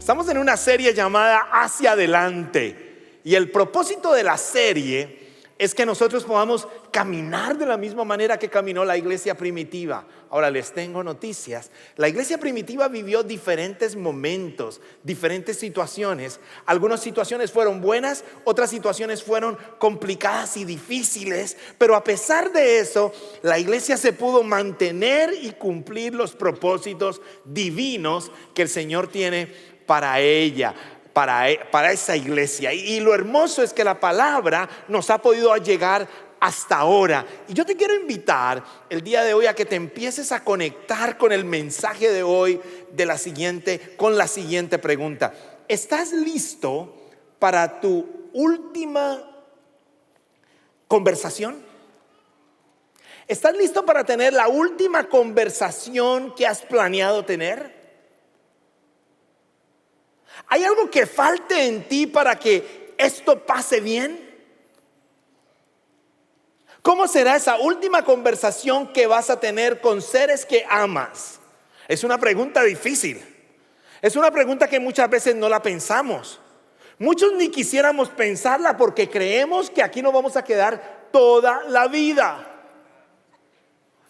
Estamos en una serie llamada Hacia Adelante. Y el propósito de la serie es que nosotros podamos caminar de la misma manera que caminó la iglesia primitiva. Ahora les tengo noticias. La iglesia primitiva vivió diferentes momentos, diferentes situaciones. Algunas situaciones fueron buenas, otras situaciones fueron complicadas y difíciles. Pero a pesar de eso, la iglesia se pudo mantener y cumplir los propósitos divinos que el Señor tiene para ella. Para esa iglesia. Y lo hermoso es que la palabra nos ha podido llegar hasta ahora. Y yo te quiero invitar el día de hoy a que te empieces a conectar con el mensaje de hoy con la siguiente pregunta. ¿Estás listo para tu última conversación? ¿Estás listo para tener la última conversación que has planeado tener? ¿Hay algo que falte en ti para que esto pase bien? ¿Cómo será esa última conversación que vas a tener con seres que amas? Es una pregunta difícil. Es una pregunta que muchas veces no la pensamos. Muchos ni quisiéramos pensarla porque creemos que aquí nos vamos a quedar toda la vida.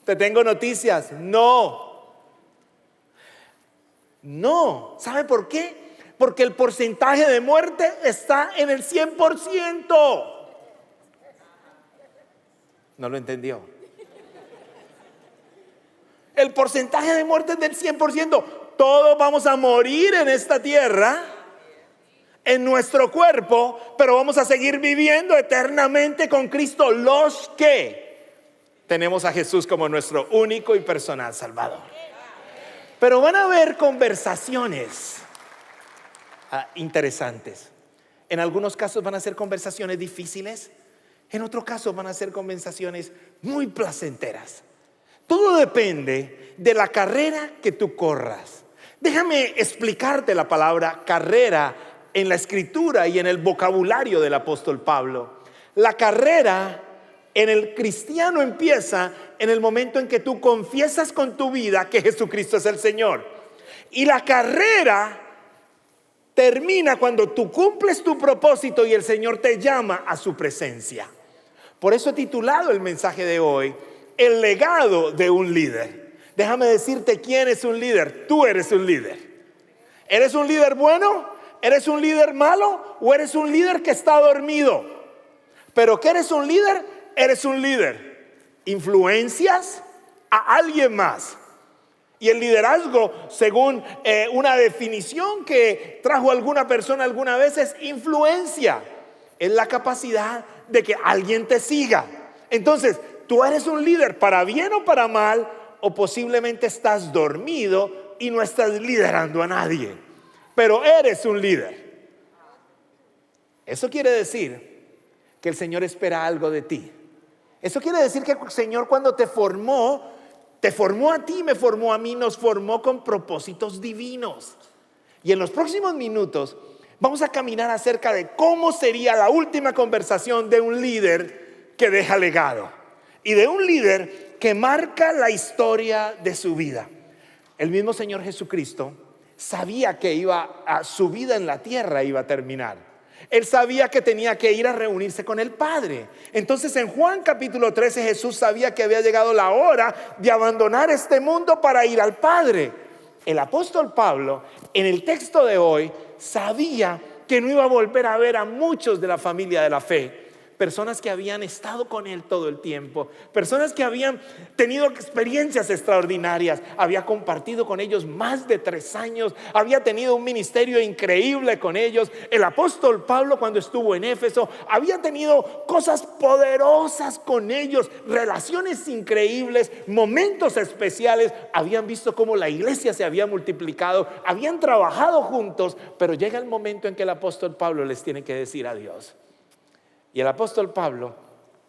Te tengo noticias. No. ¿Sabe por qué? Porque el porcentaje de muerte está en el 100%. No lo entendió. El porcentaje de muerte es del 100%. Todos vamos a morir en esta tierra, en nuestro cuerpo, pero vamos a seguir viviendo eternamente con Cristo, los que tenemos a Jesús como nuestro único y personal Salvador. Pero van a haber conversaciones interesantes. En algunos casos van a ser conversaciones difíciles, en otros casos van a ser conversaciones muy placenteras. Todo depende de la carrera que tú corras. Déjame explicarte la palabra carrera en la escritura y en el vocabulario del apóstol Pablo. La carrera en el cristiano empieza en el momento en que tú confiesas con tu vida que Jesucristo es el Señor. Y la carrera termina cuando tú cumples tu propósito y el Señor te llama a su presencia. Por eso he titulado el mensaje de hoy, el legado de un líder. Déjame decirte quién es un líder. Tú eres un líder. ¿Eres un líder bueno? ¿Eres un líder malo? ¿O eres un líder que está dormido? ¿Pero qué eres un líder? Eres un líder. ¿Influencias a alguien más? Y el liderazgo, según una definición que trajo alguna persona alguna vez, es influencia. Es la capacidad de que alguien te siga. Entonces, tú eres un líder para bien o para mal, o posiblemente estás dormido y no estás liderando a nadie. Pero eres un líder. Eso quiere decir que el Señor espera algo de ti. Eso quiere decir que el Señor, cuando te formó a ti, me formó a mí, nos formó con propósitos divinos. Y en los próximos minutos vamos a caminar acerca de cómo sería la última conversación de un líder que deja legado y de un líder que marca la historia de su vida. El mismo Señor Jesucristo sabía que su vida en la tierra iba a terminar. Él sabía que tenía que ir a reunirse con el Padre. Entonces en Juan capítulo 13 Jesús sabía que había llegado la hora de abandonar este mundo para ir al Padre. El apóstol Pablo en el texto de hoy sabía que no iba a volver a ver a muchos de la familia de la fe. Personas que habían estado con él todo el tiempo, personas que habían tenido experiencias extraordinarias, había compartido con ellos más de 3 años, había tenido un ministerio increíble con ellos. El apóstol Pablo, cuando estuvo en Éfeso, había tenido cosas poderosas con ellos, relaciones increíbles, momentos especiales. Habían visto cómo la iglesia se había multiplicado, habían trabajado juntos, pero llega el momento en que el apóstol Pablo les tiene que decir adiós. Y el apóstol Pablo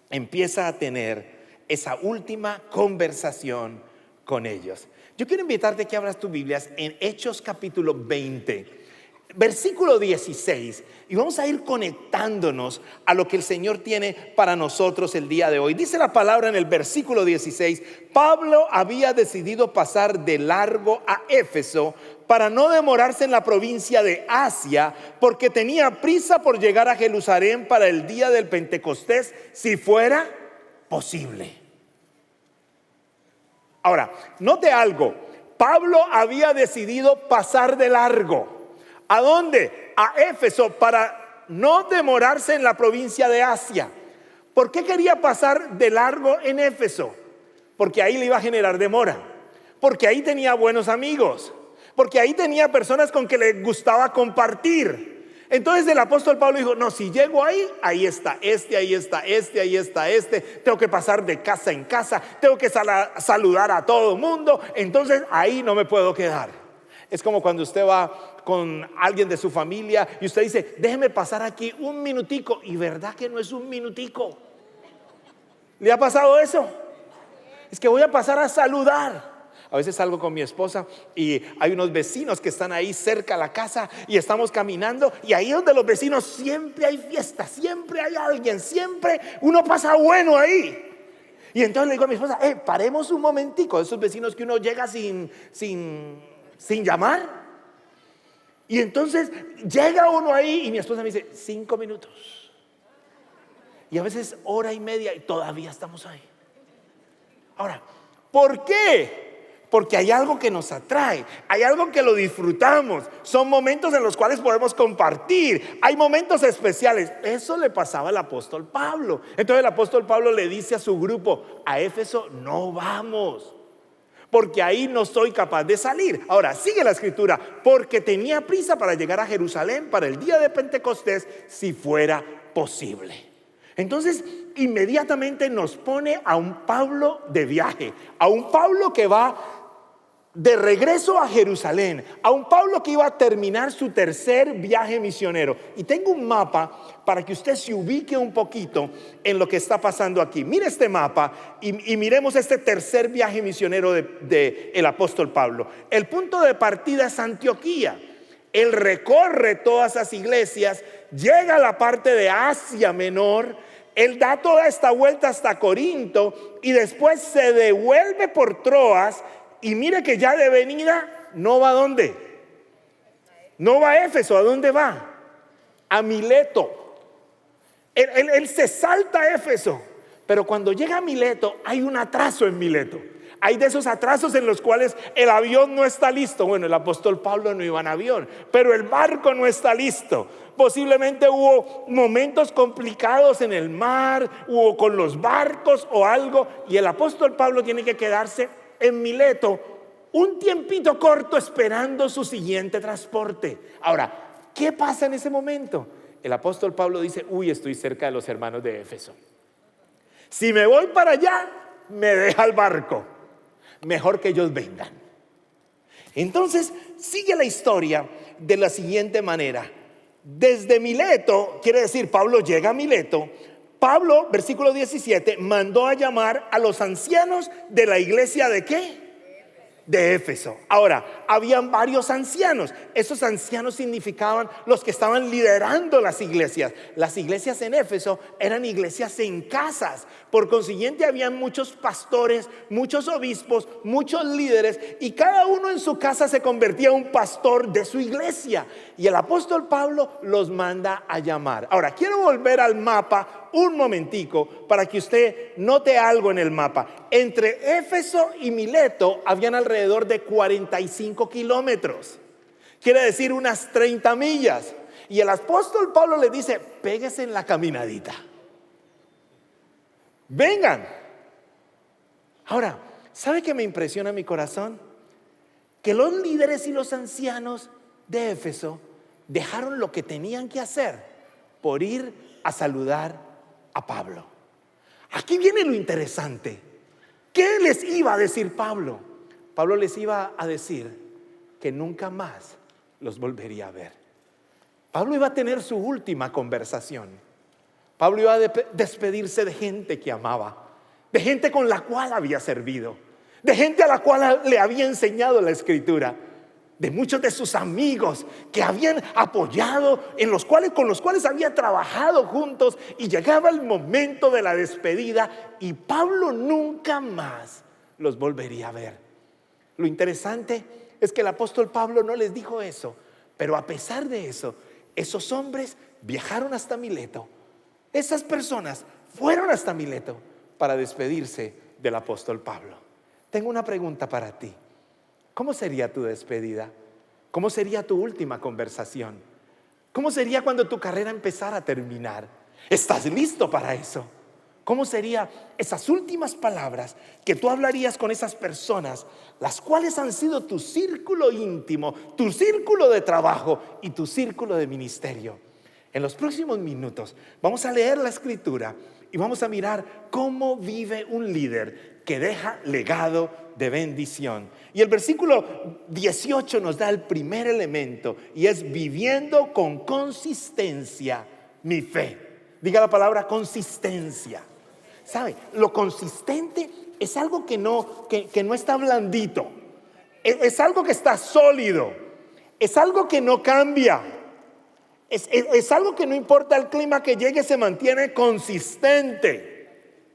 empieza a tener esa última conversación con ellos. Yo quiero invitarte a que abras tus Biblias en Hechos capítulo 20. Versículo 16, y vamos a ir conectándonos a lo que el Señor tiene para nosotros el día de hoy. Dice la palabra en el versículo 16: Pablo había decidido pasar de largo a Éfeso para no demorarse en la provincia de Asia, porque tenía prisa por llegar a Jerusalén para el día del Pentecostés, si fuera posible. Ahora, note algo: Pablo había decidido pasar de largo. ¿A dónde? A Éfeso, para no demorarse en la provincia de Asia. ¿Por qué quería pasar de largo en Éfeso? Porque ahí le iba a generar demora, porque ahí tenía buenos amigos, porque ahí tenía personas con que le gustaba compartir. Entonces el apóstol Pablo dijo: no, si llego ahí, ahí está este, ahí está este, ahí está este. Tengo que pasar de casa en casa, tengo que saludar a todo el mundo. Entonces ahí no me puedo quedar. Es como cuando usted va con alguien de su familia y usted dice: déjeme pasar aquí un minutico, y verdad que no es un minutico. ¿Le ha pasado eso? Es que voy a pasar a saludar. A veces salgo con mi esposa y hay unos vecinos que están ahí cerca a la casa y estamos caminando, y ahí donde los vecinos siempre hay fiesta, siempre hay alguien, siempre uno pasa bueno ahí. Y entonces le digo a mi esposa: paremos un momentico. Esos vecinos que uno llega sin llamar. Y entonces llega uno ahí y mi esposa me dice: 5 minutos. Y a veces hora y media y todavía estamos ahí. Ahora, ¿por qué? Porque hay algo que nos atrae, hay algo que lo disfrutamos. Son momentos en los cuales podemos compartir, hay momentos especiales. Eso le pasaba al apóstol Pablo. Entonces el apóstol Pablo le dice a su grupo: a Éfeso no vamos, porque ahí no soy capaz de salir. Ahora sigue la escritura: porque tenía prisa para llegar a Jerusalén para el día de Pentecostés, si fuera posible. Entonces inmediatamente nos pone a un Pablo de viaje, a un Pablo que va de regreso a Jerusalén, a un Pablo que iba a terminar su tercer viaje misionero. Y tengo un mapa para que usted se ubique un poquito en lo que está pasando aquí. Mire este mapa y miremos este tercer viaje misionero de el apóstol Pablo. El punto de partida es Antioquía. Él recorre todas esas iglesias, llega a la parte de Asia Menor, él da toda esta vuelta hasta Corinto y después se devuelve por Troas. Y mire que ya de venida no va ¿a dónde? No va a Éfeso. ¿A dónde va? A Mileto. Él se salta a Éfeso. Pero cuando llega a Mileto hay un atraso en Mileto. Hay de esos atrasos en los cuales el avión no está listo. Bueno, el apóstol Pablo no iba en avión, pero el barco no está listo. Posiblemente hubo momentos complicados en el mar, hubo con los barcos o algo, y el apóstol Pablo tiene que quedarse en Mileto un tiempito corto esperando su siguiente transporte. Ahora, ¿qué pasa en ese momento? El apóstol Pablo dice: uy, estoy cerca de los hermanos de Éfeso. Si me voy para allá, me deja el barco. Mejor que ellos vengan. Entonces sigue la historia de la siguiente manera. Desde Mileto, quiere decir, Pablo llega a Mileto. Pablo, versículo 17, mandó a llamar a los ancianos de la iglesia ¿de qué? De Éfeso. Ahora, habían varios ancianos. Esos ancianos significaban los que estaban liderando las iglesias. Las iglesias en Éfeso eran iglesias en casas. Por consiguiente, habían muchos pastores, muchos obispos, muchos líderes, y cada uno en su casa se convertía en un pastor de su iglesia. Y el apóstol Pablo los manda a llamar. Ahora, quiero volver al mapa un momentico para que usted note algo en el mapa. Entre Éfeso y Mileto habían alrededor de 45 kilómetros. Quiere decir unas 30 millas. Y el apóstol Pablo le dice: péguese en la caminadita. Vengan. Ahora, ¿sabe qué me impresiona mi corazón? Que los líderes y los ancianos de Éfeso dejaron lo que tenían que hacer por ir a saludar a Pablo. Aquí viene lo interesante. ¿Qué les iba a decir Pablo? Pablo les iba a decir que nunca más los volvería a ver. Pablo iba a tener su última conversación. Pablo iba a despedirse de gente que amaba, de gente con la cual había servido, de gente a la cual le había enseñado la escritura. de muchos de sus amigos que habían apoyado, con los cuales había trabajado juntos, y llegaba el momento de la despedida y Pablo nunca más los volvería a ver. Lo interesante es que el apóstol Pablo no les dijo eso, pero a pesar de eso, esos hombres viajaron hasta Mileto. Esas personas fueron hasta Mileto para despedirse del apóstol Pablo. Tengo una pregunta para ti. ¿Cómo sería tu despedida? ¿Cómo sería tu última conversación? ¿Cómo sería cuando tu carrera empezara a terminar? ¿Estás listo para eso? ¿Cómo serían esas últimas palabras que tú hablarías con esas personas, las cuales han sido tu círculo íntimo, tu círculo de trabajo y tu círculo de ministerio? En los próximos minutos vamos a leer la escritura y vamos a mirar cómo vive un líder que deja legado de bendición. Y el versículo 18 nos da el primer elemento, y es viviendo con consistencia mi fe. Diga la palabra consistencia. ¿Sabe? Lo consistente es algo que no está blandito. Es algo que está sólido. Es algo que no cambia. Es algo que no importa el clima que llegue, se mantiene consistente.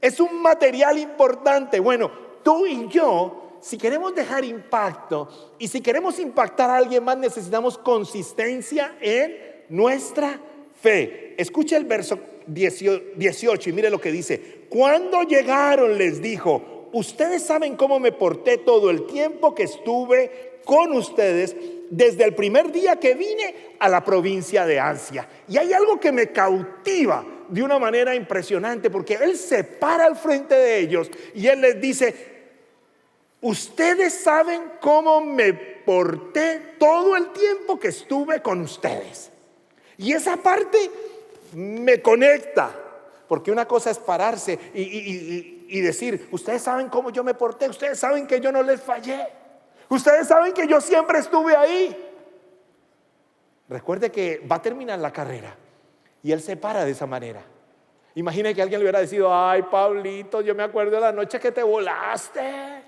Es un material importante. Bueno, tú y yo, si queremos dejar impacto y si queremos impactar a alguien más, necesitamos consistencia en nuestra fe. Escucha el verso 18 y mire lo que dice. Cuando llegaron, les dijo: ustedes saben cómo me porté todo el tiempo que estuve con ustedes, desde el primer día que vine a la provincia de Asia. Y hay algo que me cautiva de una manera impresionante, porque él se para al frente de ellos y él les dice: ustedes saben cómo me porté todo el tiempo que estuve con ustedes. Y esa parte me conecta, porque una cosa es pararse y decir: ustedes saben cómo yo me porté, ustedes saben que yo no les fallé, ustedes saben que yo siempre estuve ahí. Recuerde que va a terminar la carrera y él se para de esa manera. Imagine que alguien le hubiera dicho: ay, Pablito, yo me acuerdo de la noche que te volaste.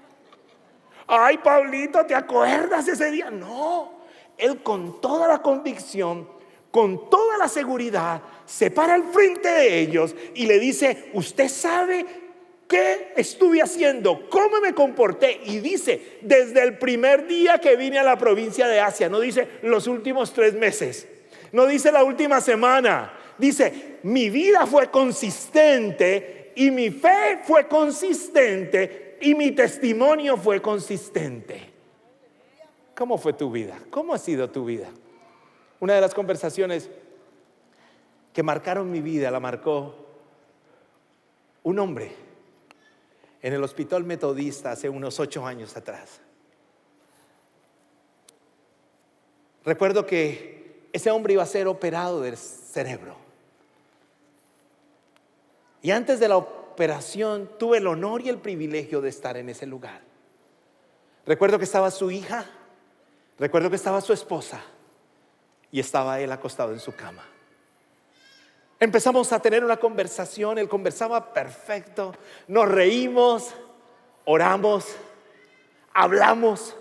Ay, Pablito, ¿te acuerdas ese día? No, él con toda la convicción, con toda la seguridad, se para al frente de ellos y le dice: usted sabe qué estuve haciendo, cómo me comporté. Y dice: desde el primer día que vine a la provincia de Asia. No dice los últimos 3 meses, no dice la última semana. Dice: mi vida fue consistente y mi fe fue consistente y mi testimonio fue consistente. ¿Cómo fue tu vida? ¿Cómo ha sido tu vida? Una de las conversaciones que marcaron mi vida la marcó un hombre en el hospital metodista hace unos 8 años atrás. Recuerdo que ese hombre iba a ser operado del cerebro. Y antes de la operación tuve el honor y el privilegio de estar en ese lugar. Recuerdo que estaba su hija, recuerdo que estaba su esposa y estaba él acostado en su cama. Empezamos a tener una conversación, él conversaba perfecto, nos reímos, oramos, hablamos.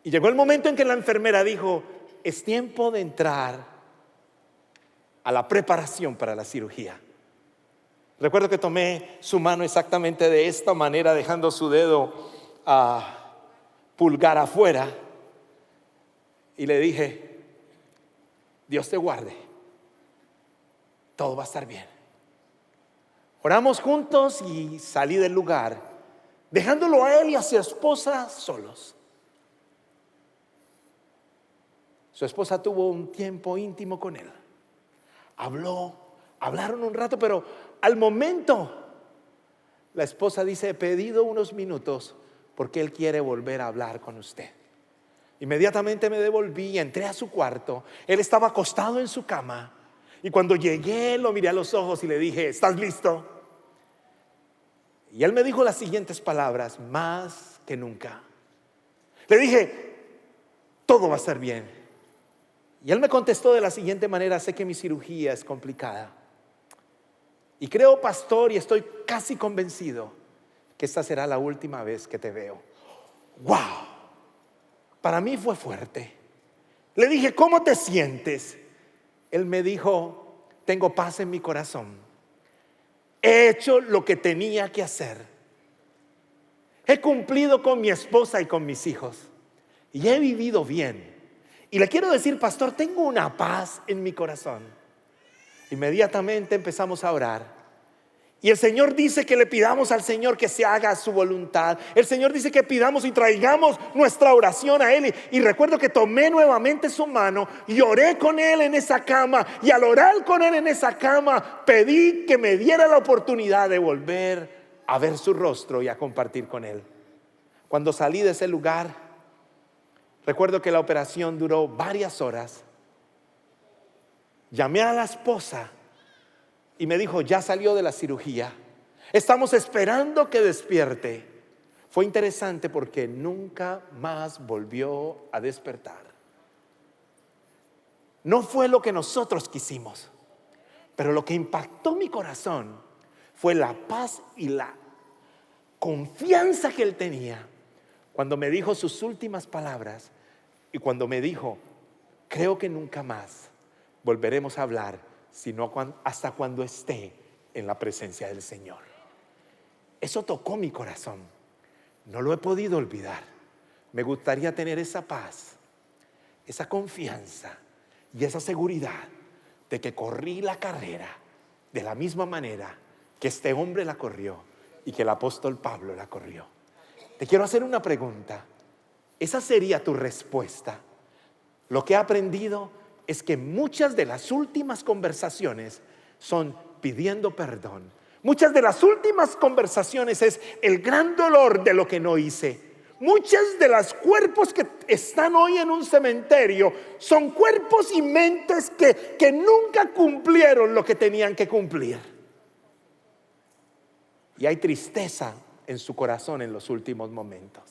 Y llegó el momento en que la enfermera dijo: es tiempo de entrar a la preparación para la cirugía. Recuerdo que tomé su mano exactamente de esta manera, dejando su dedo pulgar afuera, y le dije: Dios te guarde, todo va a estar bien. Oramos juntos y salí del lugar, dejándolo a él y a su esposa solos. Su esposa tuvo un tiempo íntimo con él. Hablaron un rato, pero al momento la esposa dice: he pedido unos minutos porque él quiere volver a hablar con usted. Inmediatamente me devolví, entré a su cuarto. Él estaba acostado en su cama y cuando llegué lo miré a los ojos y le dije: ¿estás listo? Y él me dijo las siguientes palabras: más que nunca. Le dije: todo va a estar bien. Y él me contestó de la siguiente manera: sé que mi cirugía es complicada y creo, pastor, y estoy casi convencido que esta será la última vez que te veo. ¡Wow! para mí fue fuerte. Le dije, ¿cómo te sientes? Él me dijo, tengo paz en mi corazón. He hecho lo que tenía que hacer. He cumplido con mi esposa y con mis hijos. Y he vivido bien. Y le quiero decir, pastor, tengo una paz en mi corazón. Inmediatamente empezamos a orar. Y el Señor dice que le pidamos al Señor que se haga su voluntad. El Señor dice que pidamos y traigamos nuestra oración a Él. Y recuerdo que tomé nuevamente su mano y oré con Él en esa cama. Y al orar con Él en esa cama, pedí que me diera la oportunidad de volver a ver su rostro y a compartir con Él. Cuando salí de ese lugar, recuerdo que la operación duró varias horas. Llamé a la esposa y me dijo, ya salió de la cirugía. Estamos esperando que despierte. Fue interesante porque nunca más volvió a despertar. No fue lo que nosotros quisimos, pero lo que impactó mi corazón fue la paz y la confianza que él tenía cuando me dijo sus últimas palabras y cuando me dijo, creo que nunca más volveremos a hablar, sino hasta cuando esté en la presencia del Señor. Eso tocó mi corazón. No lo he podido olvidar. Me gustaría tener esa paz, esa confianza y esa seguridad de que corrí la carrera de la misma manera que este hombre la corrió y que el apóstol Pablo la corrió. Te quiero hacer una pregunta. ¿Esa sería tu respuesta? Lo que he aprendido es que muchas de las últimas conversaciones son pidiendo perdón. Muchas de las últimas conversaciones es el gran dolor de lo que no hice. Muchas de los cuerpos que están hoy en un cementerio son cuerpos y mentes que nunca cumplieron lo que tenían que cumplir. Y hay tristeza en su corazón en los últimos momentos.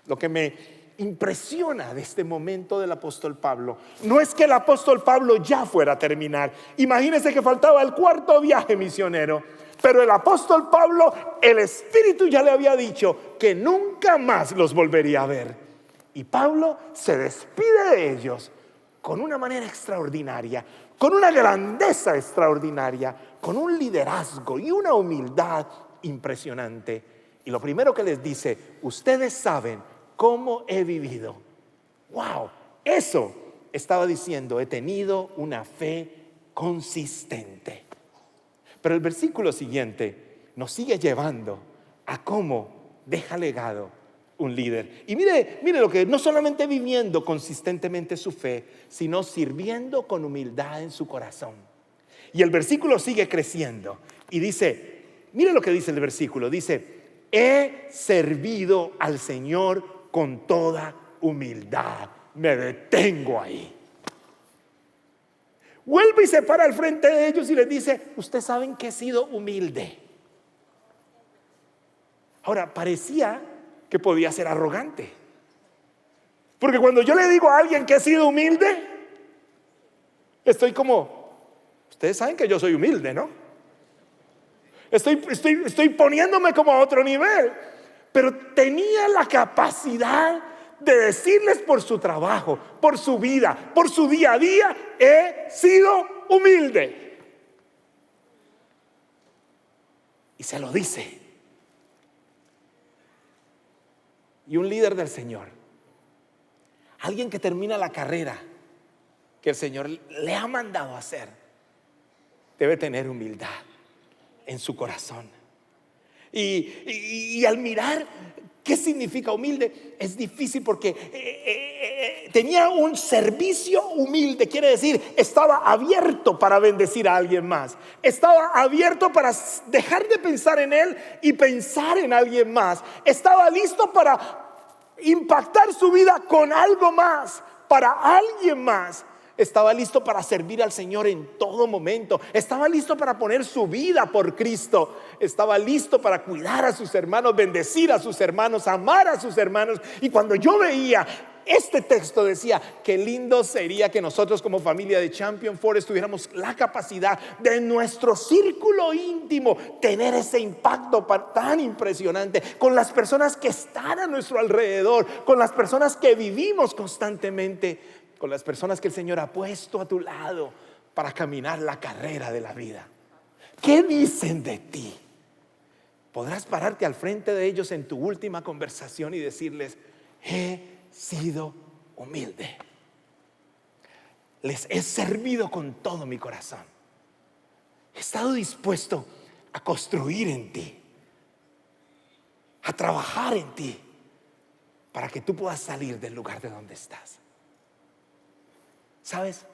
Lo que me impresiona de este momento del apóstol Pablo no es que el apóstol Pablo ya fuera a terminar. Imagínense que faltaba el cuarto viaje misionero, pero el apóstol Pablo, el Espíritu ya le había dicho que nunca más los volvería a ver. Y Pablo se despide de ellos con una manera extraordinaria, con una grandeza extraordinaria, con un liderazgo y una humildad impresionante. Y lo primero que les dice, ustedes saben cómo he vivido. Wow, eso estaba diciendo, he tenido una fe consistente. Pero el versículo siguiente nos sigue llevando a cómo deja legado un líder. Y mire lo que, no solamente viviendo consistentemente su fe, sino sirviendo con humildad en su corazón. Y el versículo sigue creciendo y dice, mire lo que dice el versículo, dice, he servido al Señor con toda humildad. Me detengo ahí. Vuelve y se para al frente de ellos y les dice, ustedes saben que he sido humilde. Ahora, parecía que podía ser arrogante, porque cuando yo le digo a alguien que he sido humilde, estoy como, ustedes saben que yo soy humilde, ¿no? Estoy poniéndome como a otro nivel. Pero tenía la capacidad de decirles por su trabajo, por su vida, por su día a día, he sido humilde. Y se lo dice. Y un líder del Señor, alguien que termina la carrera que el Señor le ha mandado a hacer, debe tener humildad en su corazón. Y al mirar qué significa humilde, es difícil porque tenía un servicio humilde. Quiere decir, estaba abierto para bendecir a alguien más. Estaba abierto para dejar de pensar en él y pensar en alguien más. Estaba listo para impactar su vida con algo más, para alguien más. Estaba listo para servir al Señor en todo momento. Estaba listo para poner su vida por Cristo. Estaba listo para cuidar a sus hermanos, bendecir a sus hermanos, amar a sus hermanos. Y cuando yo veía este texto decía, qué lindo sería que nosotros como familia de Champion Forest tuviéramos la capacidad de nuestro círculo íntimo tener ese impacto tan impresionante con las personas que están a nuestro alrededor, con las personas que vivimos constantemente, con las personas que el Señor ha puesto a tu lado para caminar la carrera de la vida. ¿Qué dicen de ti? Podrás pararte al frente de ellos en tu última conversación y decirles, he sido humilde, les he servido con todo mi corazón, he estado dispuesto a construir en ti, a trabajar en ti, para que tú puedas salir del lugar de donde estás. ¿Sabes?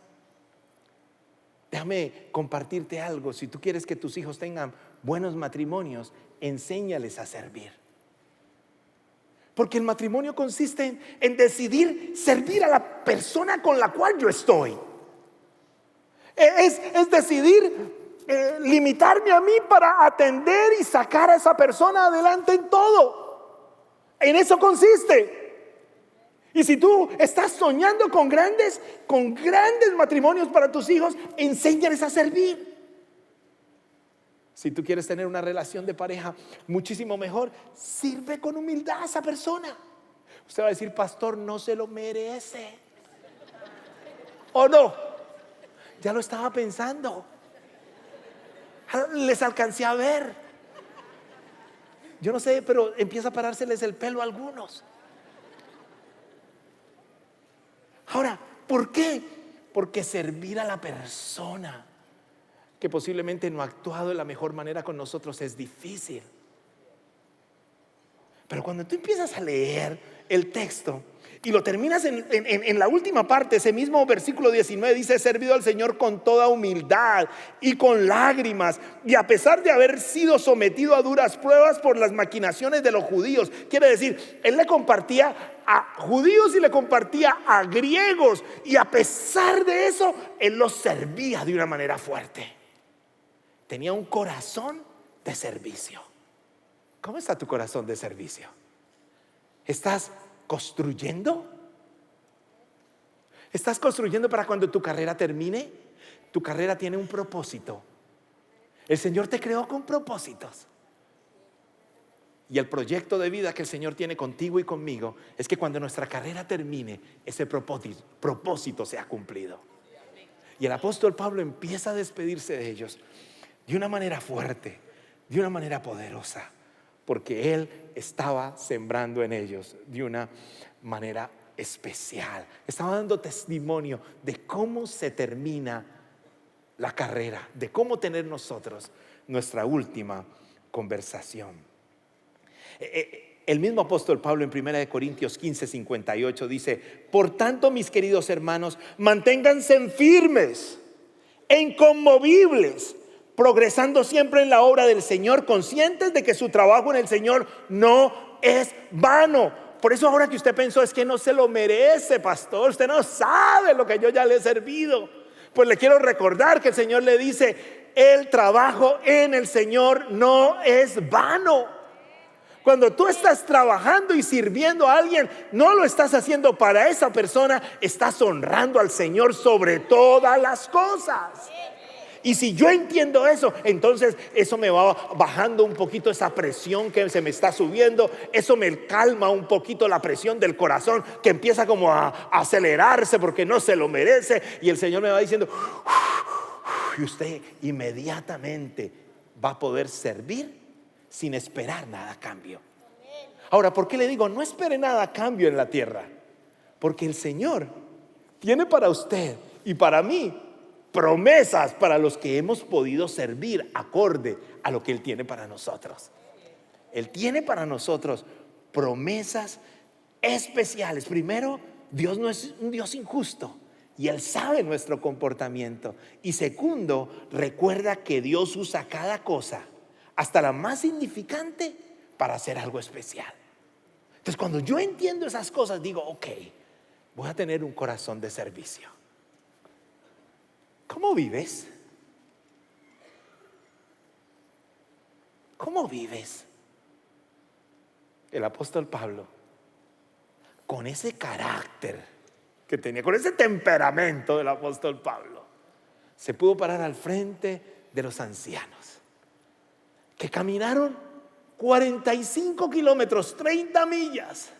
Déjame compartirte algo. Si tú quieres que tus hijos tengan buenos matrimonios, enséñales a servir. Porque el matrimonio consiste en decidir servir a la persona con la cual yo estoy. Es decidir limitarme a mí para atender y sacar a esa persona adelante en todo. En eso consiste. Y si tú estás soñando con grandes matrimonios para tus hijos, enséñales a servir. Si tú quieres tener una relación de pareja muchísimo mejor, sirve con humildad a esa persona. Usted va a decir, pastor, no se lo merece. ¿O no? Ya lo estaba pensando. Les alcancé a ver. Yo no sé, pero empieza a parárseles el pelo a algunos. Ahora, ¿por qué? Porque servir a la persona que posiblemente no ha actuado de la mejor manera con nosotros es difícil. Pero cuando tú empiezas a leer el texto y lo terminas en la última parte, ese mismo versículo 19 dice, he servido al Señor con toda humildad y con lágrimas, y a pesar de haber sido sometido a duras pruebas por las maquinaciones de los judíos. Quiere decir, él le compartía a judíos y le compartía a griegos, y a pesar de eso, él los servía de una manera fuerte. Tenía un corazón de servicio. ¿Cómo está tu corazón de servicio? ¿Estás construyendo? ¿Estás construyendo para cuando tu carrera termine? Tu carrera tiene un propósito. El Señor te creó con propósitos. Y el proyecto de vida que el Señor tiene contigo y conmigo es que cuando nuestra carrera termine, ese propósito sea cumplido. Y el apóstol Pablo empieza a despedirse de ellos de una manera fuerte, de una manera poderosa, porque él estaba sembrando en ellos de una manera especial. Estaba dando testimonio de cómo se termina la carrera, de cómo tener nosotros nuestra última conversación. El mismo apóstol Pablo en 1 Corintios 15:58 dice, por tanto, mis queridos hermanos, manténganse firmes e inconmovibles, progresando siempre en la obra del Señor, conscientes de que su trabajo en el Señor no es vano. Por eso ahora que usted pensó, es que no se lo merece, pastor, usted no sabe lo que yo ya le he servido. Pues le quiero recordar que el Señor le dice, el trabajo en el Señor no es vano. Cuando tú estás trabajando y sirviendo a alguien, no lo estás haciendo para esa persona, estás honrando al Señor sobre todas las cosas. Y si yo entiendo eso, entonces eso me va bajando un poquito esa presión que se me está subiendo. Eso me calma un poquito la presión del corazón que empieza como a acelerarse porque no se lo merece. Y el Señor me va diciendo, y usted inmediatamente va a poder servir sin esperar nada a cambio. Ahora, ¿por qué le digo no espere nada a cambio en la tierra? Porque el Señor tiene para usted y para mí promesas para los que hemos podido servir acorde a lo que Él tiene para nosotros. Él tiene para nosotros promesas especiales. Primero, Dios no es un Dios injusto y Él sabe nuestro comportamiento. Y segundo, recuerda que Dios usa cada cosa, hasta la más insignificante, para hacer algo especial. Entonces, cuando yo entiendo esas cosas, digo, ok, voy a tener un corazón de servicio. ¿Cómo vives? ¿Cómo vives? El apóstol Pablo con ese carácter que tenía, con ese temperamento del apóstol Pablo, se pudo parar al frente de los ancianos que caminaron 45 kilómetros, 30 millas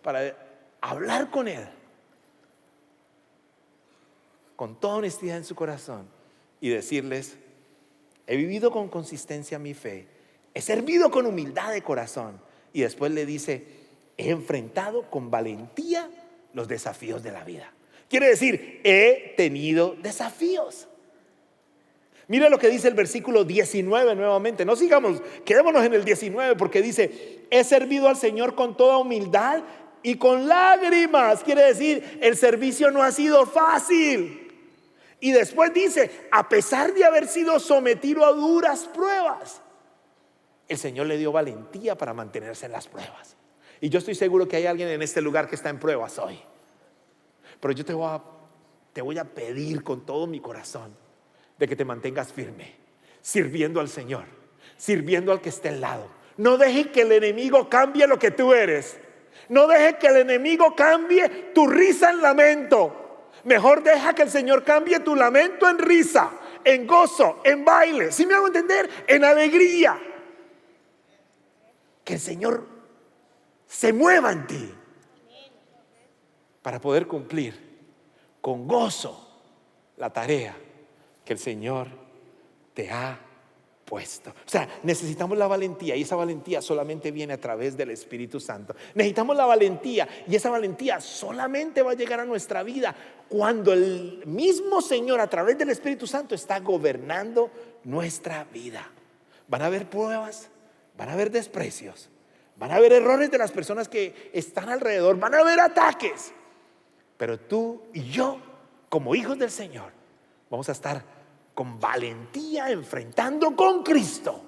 para hablar con él con toda honestidad en su corazón y decirles: he vivido con consistencia mi fe, he servido con humildad de corazón. Y después le dice: he enfrentado con valentía los desafíos de la vida. Quiere decir, he tenido desafíos. Mira lo que dice el versículo 19 nuevamente. No sigamos, quedémonos en el 19, porque dice: he servido al Señor con toda humildad y con lágrimas. Quiere decir, el servicio no ha sido fácil. Y después dice: a pesar de haber sido sometido a duras pruebas, el Señor le dio valentía para mantenerse en las pruebas. Y yo estoy seguro que hay alguien en este lugar que está en pruebas hoy. Pero yo te voy a pedir con todo mi corazón de que te mantengas firme, sirviendo al Señor, sirviendo al que esté al lado. No dejes que el enemigo cambie lo que tú eres. No dejes que el enemigo cambie tu risa en lamento. Mejor deja que el Señor cambie tu lamento en risa, en gozo, en baile. ¿Sí me hago entender? En alegría. Que el Señor se mueva en ti para poder cumplir con gozo la tarea que el Señor te ha puesto. O sea, necesitamos la valentía, y esa valentía solamente viene a través del Espíritu Santo. Necesitamos la valentía, y esa valentía solamente va a llegar a nuestra vida cuando el mismo Señor, a través del Espíritu Santo, está gobernando nuestra vida. Van a haber pruebas, van a haber desprecios, van a haber errores de las personas que están alrededor, van a haber ataques. Pero tú y yo, como hijos del Señor, vamos a estar con valentía enfrentando con Cristo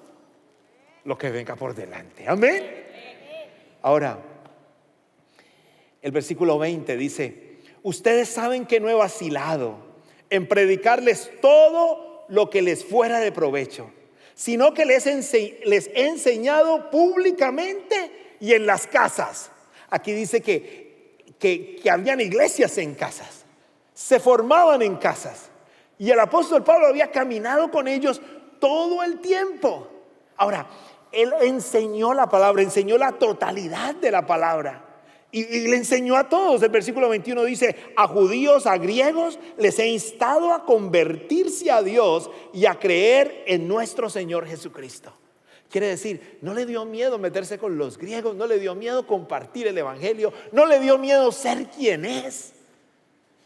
lo que venga por delante. Amén. Ahora, el versículo 20 dice: ustedes saben que no he vacilado en predicarles todo lo que les fuera de provecho, sino que les he enseñado públicamente y en las casas. Aquí dice que habían iglesias en casas, se formaban en casas, y el apóstol Pablo había caminado con ellos todo el tiempo. Ahora, él enseñó la palabra, enseñó la totalidad de la palabra, y le enseñó a todos. El versículo 21 dice: a judíos, a griegos, les he instado a convertirse a Dios y a creer en nuestro Señor Jesucristo. Quiere decir, no le dio miedo meterse con los griegos, no le dio miedo compartir el evangelio, no le dio miedo ser quien es.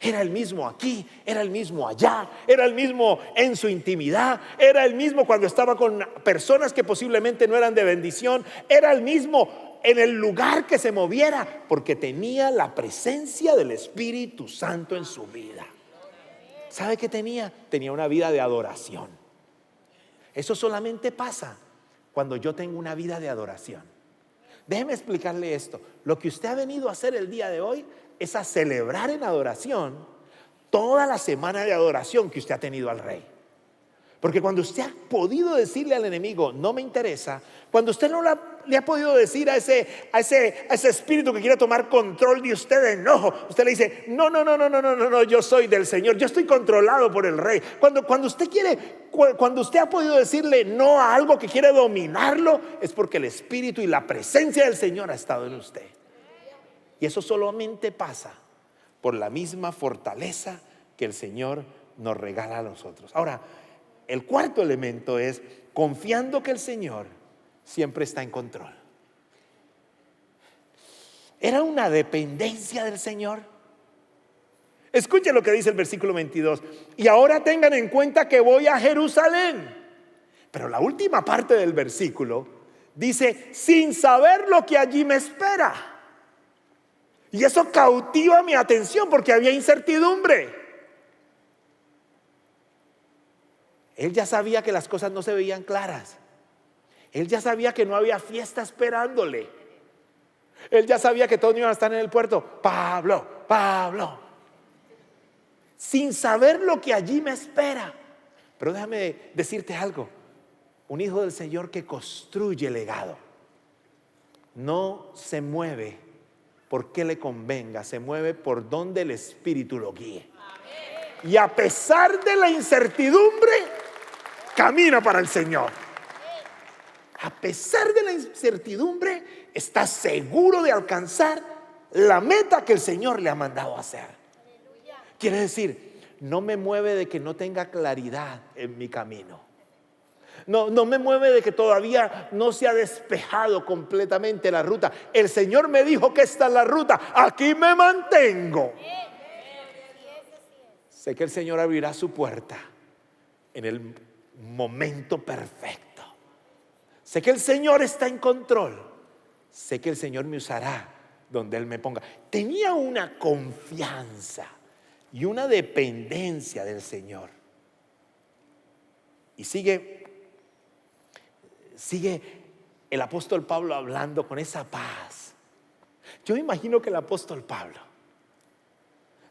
Era el mismo aquí, era el mismo allá, era el mismo en su intimidad, era el mismo cuando estaba con personas que posiblemente no eran de bendición, era el mismo en el lugar que se moviera, porque tenía la presencia del Espíritu Santo en su vida. ¿Sabe qué tenía? Tenía una vida de adoración. Eso solamente pasa cuando yo tengo una vida de adoración. Déjeme explicarle esto. Lo que usted ha venido a hacer el día de hoy es a celebrar en adoración toda la semana de adoración que usted ha tenido al Rey. Porque cuando usted ha podido decirle al enemigo: no me interesa, cuando usted no le ha podido decir a ese espíritu que quiere tomar control de usted de enojo, usted le dice: no, yo soy del Señor, yo estoy controlado por el Rey. Cuando usted ha podido decirle no a algo que quiere dominarlo, es porque el Espíritu y la presencia del Señor ha estado en usted. Y eso solamente pasa por la misma fortaleza que el Señor nos regala a nosotros. Ahora, el cuarto elemento es confiando que el Señor siempre está en control. Era una dependencia del Señor. Escuchen lo que dice el versículo 22. Y ahora tengan en cuenta que voy a Jerusalén. Pero la última parte del versículo dice: sin saber lo que allí me espera. Y eso cautiva mi atención porque había incertidumbre. Él ya sabía que las cosas no se veían claras. Él ya sabía que no había fiesta esperándole. Él ya sabía que todos iban a estar en el puerto. Pablo. Sin saber lo que allí me espera. Pero déjame decirte algo. Un hijo del Señor que construye legado no se mueve por qué le convenga, se mueve por donde el Espíritu lo guíe. Y a pesar de la incertidumbre, camina para el Señor. A pesar de la incertidumbre, está seguro de alcanzar la meta que el Señor le ha mandado a hacer. Quiere decir, no me mueve de que no tenga claridad en mi camino. No me mueve de que todavía no se ha despejado completamente la ruta. El Señor me dijo que esta es la ruta. Aquí me mantengo. Sé que el Señor abrirá su puerta en el momento perfecto. Sé que el Señor está en control. Sé que el Señor me usará donde Él me ponga. Tenía una confianza y una dependencia del Señor. Y sigue el apóstol Pablo hablando con esa paz. Yo imagino que el apóstol Pablo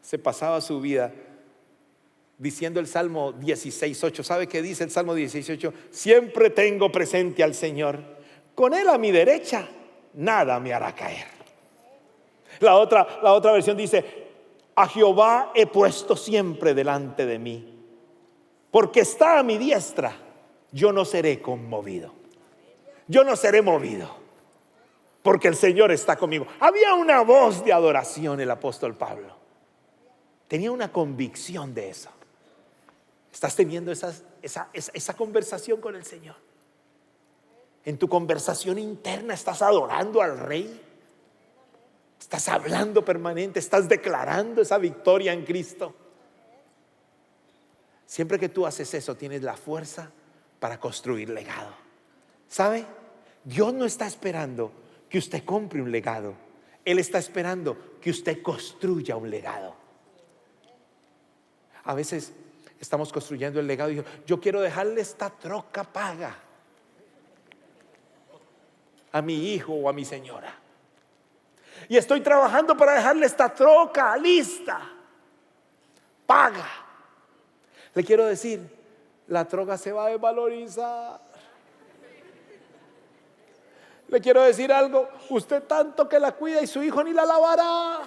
se pasaba su vida diciendo el Salmo 16:8. ¿Sabe qué dice el Salmo 16:8? Siempre tengo presente al Señor. Con Él a mi derecha, nada me hará caer. La otra versión dice: a Jehová he puesto siempre delante de mí. Porque está a mi diestra, yo no seré conmovido. Yo no seré movido, porque el Señor está conmigo. Había una voz de adoración el apóstol Pablo. Tenía una convicción de eso. ¿Estás teniendo esa conversación con el Señor? En tu conversación interna estás adorando al Rey. Estás hablando permanente, estás declarando esa victoria en Cristo. Siempre que tú haces eso, tienes la fuerza para construir legado. ¿Sabe? Dios no está esperando que usted compre un legado. Él está esperando que usted construya un legado. A veces estamos construyendo el legado y yo quiero dejarle esta troca paga a mi hijo o a mi señora. Y estoy trabajando para dejarle esta troca lista, paga. Le quiero decir, la troca se va a desvalorizar. Le quiero decir algo, usted tanto que la cuida y su hijo ni la lavará.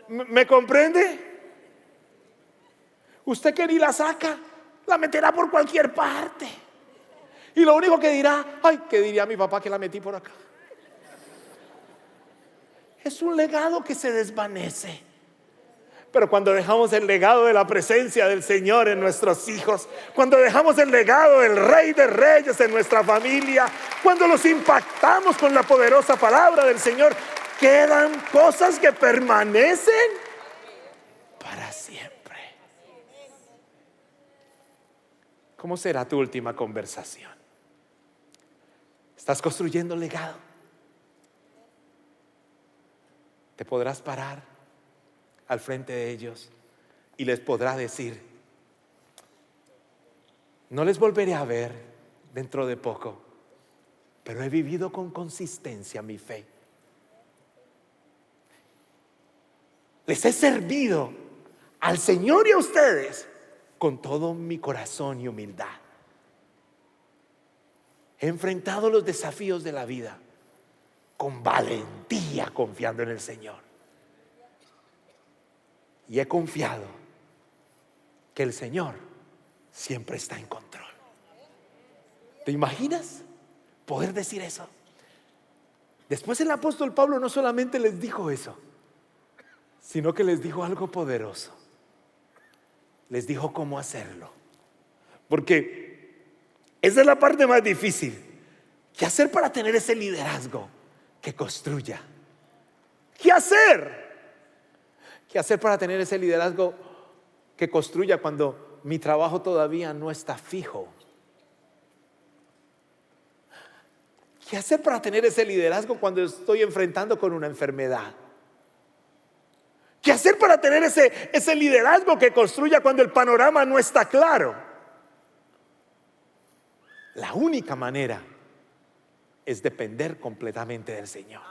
¿Me comprende? Usted que ni la saca, la meterá por cualquier parte. Y lo único que dirá, ay, ¿qué diría mi papá que la metí por acá? Es un legado que se desvanece. Pero cuando dejamos el legado de la presencia del Señor en nuestros hijos, cuando dejamos el legado del Rey de Reyes en nuestra familia, cuando los impactamos con la poderosa palabra del Señor, quedan cosas que permanecen para siempre. ¿Cómo será tu última conversación? ¿Estás construyendo legado? ¿Te podrás parar al frente de ellos y les podrá decir: no les volveré a ver dentro de poco, pero he vivido con consistencia mi fe? Les he servido al Señor y a ustedes con todo mi corazón y humildad. He enfrentado los desafíos de la vida con valentía, confiando en el Señor. Y he confiado que el Señor siempre está en control. ¿Te imaginas poder decir eso? Después el apóstol Pablo no solamente les dijo eso, sino que les dijo algo poderoso. Les dijo cómo hacerlo. Porque esa es la parte más difícil. ¿Qué hacer para tener ese liderazgo que construya? ¿Qué hacer? ¿Qué hacer para tener ese liderazgo que construya cuando mi trabajo todavía no está fijo? ¿Qué hacer para tener ese liderazgo cuando estoy enfrentando con una enfermedad? ¿Qué hacer para tener ese liderazgo que construya cuando el panorama no está claro? La única manera es depender completamente del Señor.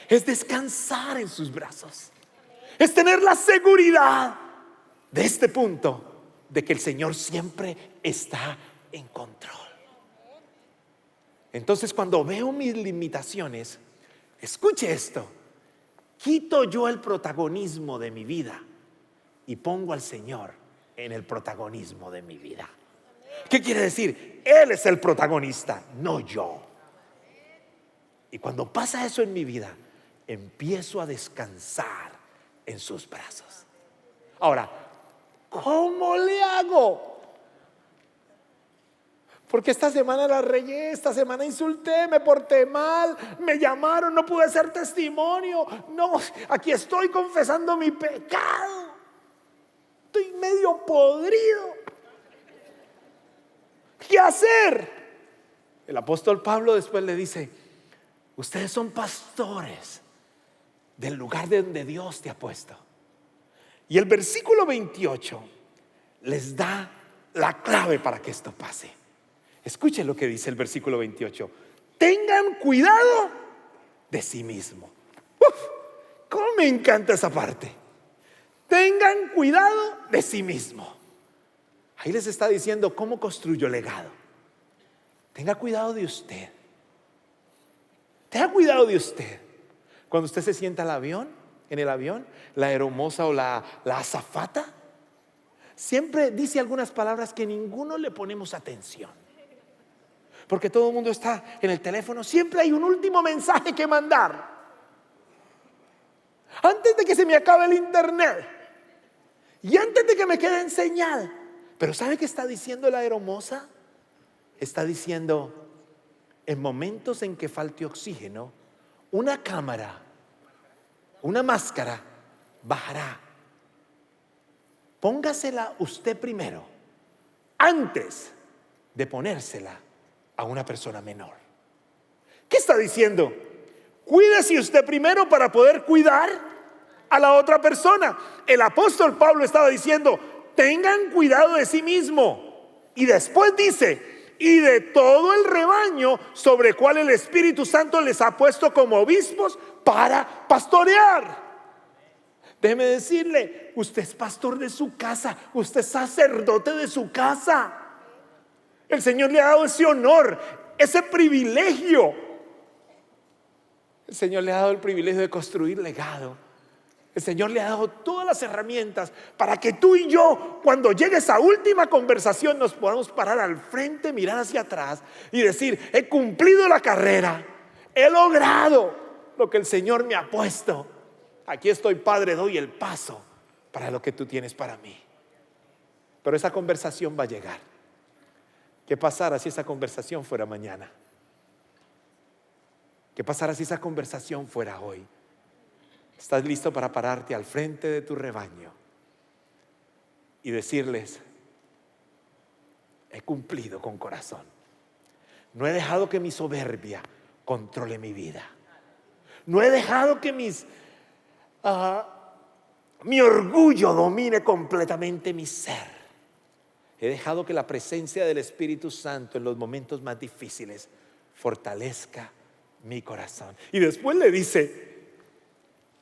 Es descansar en sus brazos. Es tener la seguridad de este punto, de que el Señor siempre está en control. Entonces, cuando veo mis limitaciones, escuche esto, quito yo el protagonismo de mi vida y pongo al Señor en el protagonismo de mi vida. ¿Qué quiere decir? Él es el protagonista, no yo. Y cuando pasa eso en mi vida, empiezo a descansar en sus brazos. Ahora, ¿cómo le hago? Porque esta semana la regué, esta semana insulté, me porté mal, me llamaron, no pude hacer testimonio. No, aquí estoy confesando mi pecado. Estoy medio podrido. ¿Qué hacer? El apóstol Pablo después le dice: ustedes son pastores del lugar de donde Dios te ha puesto. Y el versículo 28 les da la clave para que esto pase. Escuchen lo que dice el versículo 28. Tengan cuidado de sí mismo. ¿Cómo me encanta esa parte? Tengan cuidado de sí mismo. Ahí les está diciendo cómo construyo legado. Tenga cuidado de usted. Tenga cuidado de usted. Cuando usted se sienta en el avión, la hermosa o la azafata siempre dice algunas palabras que ninguno le ponemos atención, porque todo el mundo está en el teléfono. Siempre hay un último mensaje que mandar antes de que se me acabe el internet y antes de que me quede en señal. Pero ¿sabe qué está diciendo la hermosa? Está diciendo: en momentos en que falte oxígeno, una cámara, una máscara bajará. Póngasela usted primero antes de ponérsela a una persona menor. ¿Qué está diciendo? Cuídese usted primero para poder cuidar a la otra persona. El apóstol Pablo estaba diciendo: tengan cuidado de sí mismo. Y después dice: y de todo el rebaño sobre el cual el Espíritu Santo les ha puesto como obispos para pastorear. Déjeme decirle, usted es pastor de su casa, usted es sacerdote de su casa. El Señor le ha dado ese honor, ese privilegio. El Señor le ha dado el privilegio de construir legado. El Señor le ha dado todas las herramientas para que tú y yo, cuando llegue esa última conversación, nos podamos parar al frente, mirar hacia atrás y decir: he cumplido la carrera, he logrado lo que el Señor me ha puesto. Aquí estoy, Padre, doy el paso para lo que tú tienes para mí. Pero esa conversación va a llegar. ¿Qué pasará si esa conversación fuera mañana? ¿Qué pasará si esa conversación fuera hoy? ¿Estás listo para pararte al frente de tu rebaño y decirles: he cumplido con corazón? No he dejado que mi soberbia controle mi vida. No he dejado que mi orgullo domine completamente mi ser. He dejado que la presencia del Espíritu Santo en los momentos más difíciles fortalezca mi corazón. Y después le dice: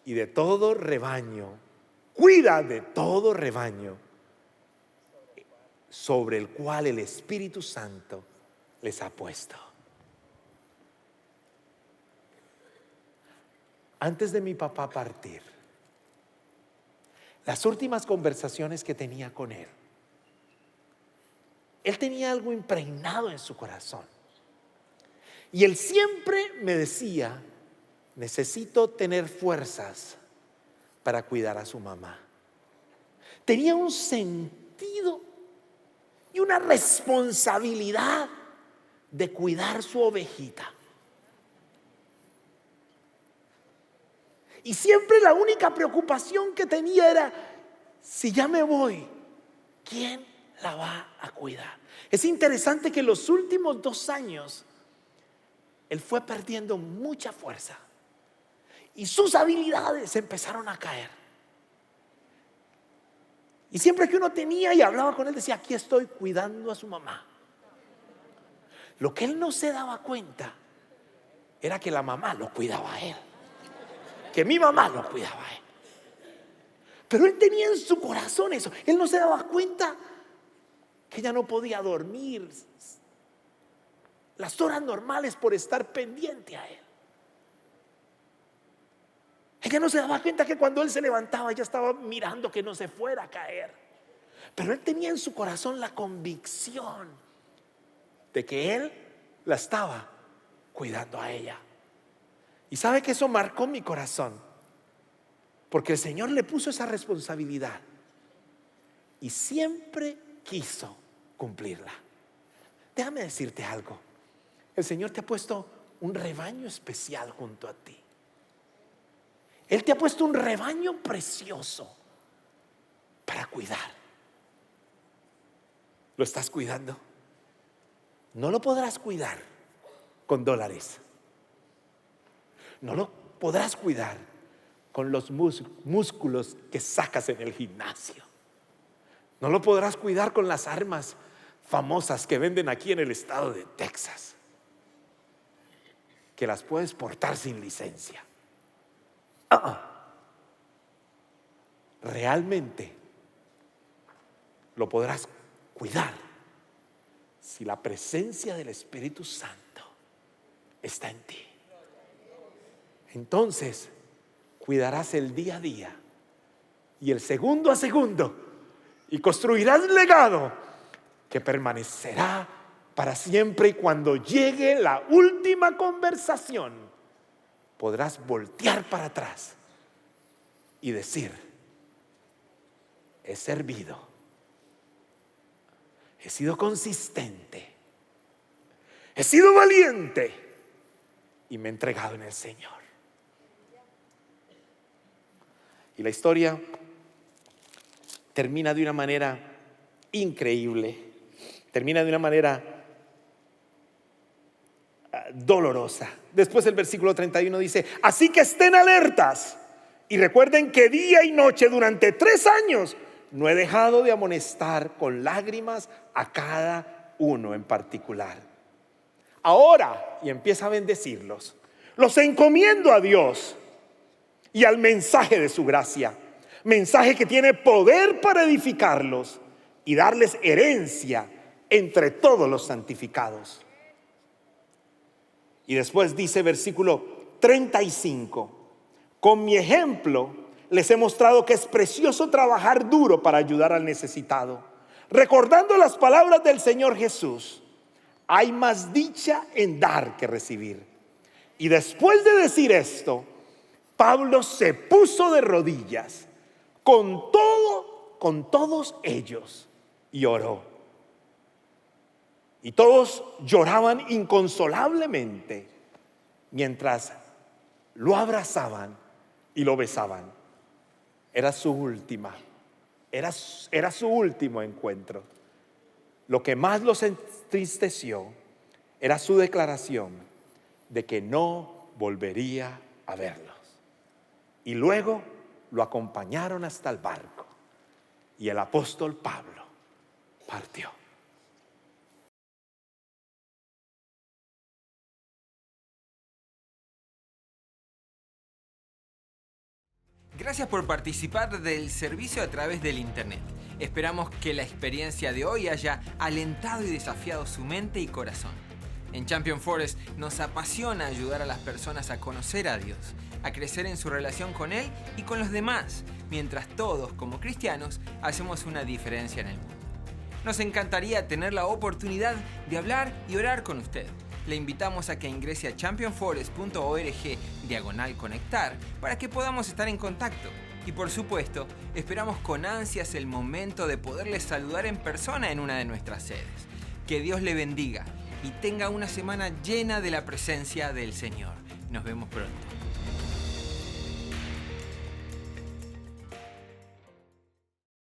y de todo rebaño, cuida de todo rebaño sobre el cual el Espíritu Santo les ha puesto. Antes de mi papá partir, las últimas conversaciones que tenía con él tenía algo impregnado en su corazón. Y él siempre me decía: necesito tener fuerzas para cuidar a su mamá. Tenía un sentido y una responsabilidad de cuidar su ovejita. Y siempre la única preocupación que tenía era: si ya me voy, ¿quién la va a cuidar? Es interesante que en los últimos 2 años él fue perdiendo mucha fuerza y sus habilidades empezaron a caer. Y siempre que uno tenía y hablaba con él, decía: aquí estoy cuidando a su mamá. Lo que él no se daba cuenta era que la mamá lo cuidaba a él, que mi mamá lo cuidaba a él. Pero él tenía en su corazón eso. Él no se daba cuenta que ella no podía dormir las horas normales por estar pendiente a él. Ella no se daba cuenta que cuando él se levantaba, ella estaba mirando que no se fuera a caer. Pero él tenía en su corazón la convicción de que él la estaba cuidando a ella. Y sabe que eso marcó mi corazón, porque el Señor le puso esa responsabilidad y siempre quiso cumplirla. Déjame decirte algo. El Señor te ha puesto un rebaño especial junto a ti. Él te ha puesto un rebaño precioso para cuidar. ¿Lo estás cuidando? No lo podrás cuidar con dólares. No lo podrás cuidar con los músculos que sacas en el gimnasio. No lo podrás cuidar con las armas famosas que venden aquí en el estado de Texas, que las puedes portar sin licencia. Realmente lo podrás cuidar si la presencia del Espíritu Santo está en ti. Entonces cuidarás el día a día y el segundo a segundo, y construirás legado que permanecerá para siempre. Y cuando llegue la última conversación, podrás voltear para atrás y decir: he servido, he sido consistente, he sido valiente y me he entregado en el Señor. Y la historia termina de una manera increíble, termina de una manera dolorosa. Después el versículo 31 dice: así que estén alertas y recuerden que día y noche durante 3 años no he dejado de amonestar con lágrimas a cada uno en particular. Ahora, y empieza a bendecirlos, los encomiendo a Dios y al mensaje de su gracia, mensaje que tiene poder para edificarlos y darles herencia entre todos los santificados. Y después dice versículo 35: con mi ejemplo les he mostrado que es precioso trabajar duro para ayudar al necesitado, recordando las palabras del Señor Jesús: hay más dicha en dar que recibir. Y después de decir esto, Pablo se puso de rodillas con todos ellos y oró. Y todos lloraban inconsolablemente mientras lo abrazaban y lo besaban. Era su último encuentro. Lo que más los entristeció era su declaración de que no volvería a verlos. Y luego lo acompañaron hasta el barco y el apóstol Pablo partió. Gracias por participar del servicio a través del internet. Esperamos que la experiencia de hoy haya alentado y desafiado su mente y corazón. En Champion Forest nos apasiona ayudar a las personas a conocer a Dios, a crecer en su relación con Él y con los demás, mientras todos, como cristianos, hacemos una diferencia en el mundo. Nos encantaría tener la oportunidad de hablar y orar con usted. Le invitamos a que ingrese a championforest.org/conectar para que podamos estar en contacto. Y por supuesto, esperamos con ansias el momento de poderles saludar en persona en una de nuestras sedes. Que Dios le bendiga y tenga una semana llena de la presencia del Señor. Nos vemos pronto.